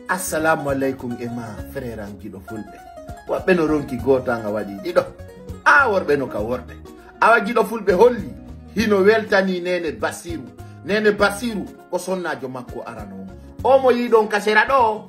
Assalamu alaikum ema frère an giɗo fulɓe woɓɓe no ronki goto nga waɗi ɗiɗo a worɓe no ka worɓe awa giɗo fulɓe holli hino weltani nene basiru ko sonnajo makko arano o mo yiɗon kasera ɗo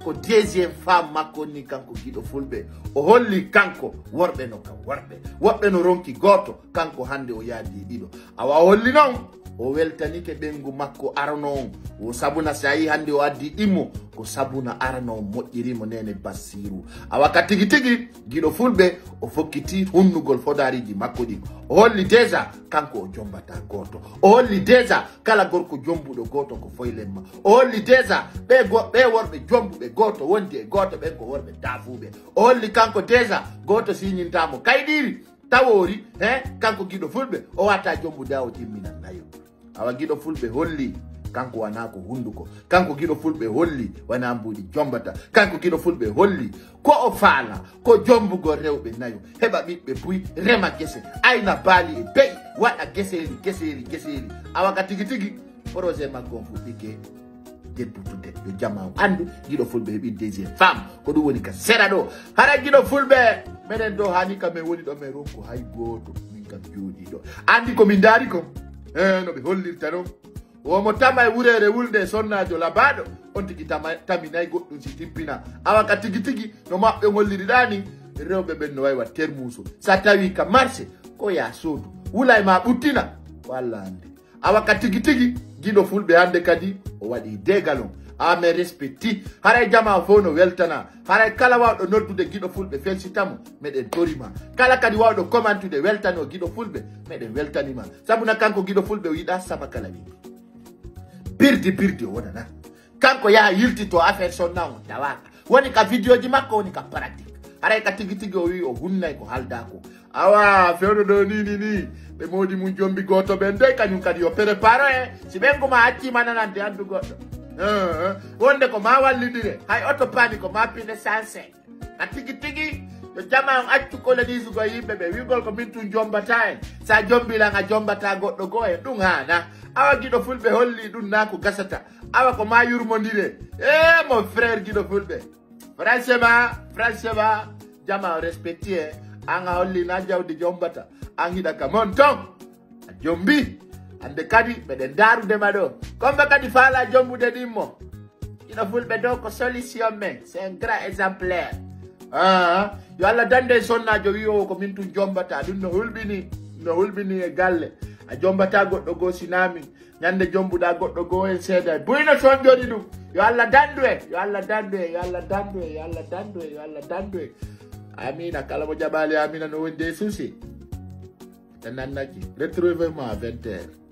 ko deuxiéme femme makko ni kanko giɗo fulɓe o holli kanko worɓe no ka worɓe woɓɓe no ronki goto kanko hande o yaadi ɗiɗo awa holli noon o weltanike ɓengu makko arano on o sabuna so yi hande o addi ɗimmo ko sabuna arano moƴƴirimo nene basiru awa ka tigi tigi giɗo fulɓe o fokkiti hunnugol fodariji makko ɗin o holli déjà kanko o jombata goto o holli déjà kala gorko jombuɗo goto ko foylenma o holli déjà ɓe worɓe jombuɓe goto wondi e goto ɓen ko worɓe dafuɓe o holli kanko déjà goto siñintamo kayɗiri tawori kanko giɗo fulɓe o wata jombude o timminan nayo awa giɗo fulɓe holli kanko wana ko hunduko kanko giɗo fulɓe holli wana mbuɗi jombata kanko giɗo fulɓe holli ko o faala ko jombugo rewɓe nayo heɓa ɓiɓɓe puy rema gese ayna baali e beyi waɗa geseli awa ka tigi tigi projet makko on fuɗɗike debbutude yo jama andu giɗo fulɓe heɓi deuxiéme femme ko ɗum woni ka seeɗa ɗo hara giɗo fulɓe meɗen ɗo hani kam min woni ɗo min ronko hay goto min kam jooɗi ɗo andi komin daari kom no ɓe hollirta ɗon womo tama e wurere wulde sonnajo labaɗo on tigi taminayi goɗɗum si tippina awa ka tigi tigi no maɓɓe holliriɗani rewɓe ɓen no wawi wat termuso sa tawi ka marché ko ya soodu wula e ma ɓuttina walla hande awa ka tigi tigi giɗo fulɓe hande kadi o waɗi djhalon ame respecti haray jama fo no weltana haray kala wawɗo noddude giɗo fulɓe felsitamo meɗen torima kala kadi wawɗo commentude weltano giɗo fulɓe meɗen weltanima sabuna kanko giɗo fulɓe o yiɗa sama kala wi birdi o wonana kanko yaha yiltito affaire sonna o tawaka woni ka vidéo ji makko woni ka pratique haray ka tigi tigi o wi o hunnay ko haldako awa fewno ɗo ni ɓe modi mum jombi goto ɓen de kañum kadi yo préparo si ɓen ma accima nanande andu goɗɗo wonde ko ma wallidire hay oto pani ko ma pinde sanse a tigi tigi yo jama on accu colonisego yimɓe ɓe wigol ko min tun jombata en sa jombilan a jombata goɗɗo goo en ɗum hana awa giɗo fulɓe holli ɗum na ko gasata awa ko ma yurmodire mon frère giɗo fulɓe franchement jama o respecti an a holli na jawdi jombata an hiɗa ka mon ton a jombi ande kadi meɗen darudema ɗo komɓe kadi faala jombude ɗimmo giɗo fulɓe dow ko solution men c'est un grand exemplaire yo Allah dande sonnajo wi o ko min tun jombata ɗum no hulɓini e galle a jombata goɗɗo goo sinami ñande jombuɗa goɗɗo goo en seeda buyno toon joni ɗum yo Allah dandu e amina kala mo jaɓali amina no wondi e souci te nannaki retrouvez-moi à 20h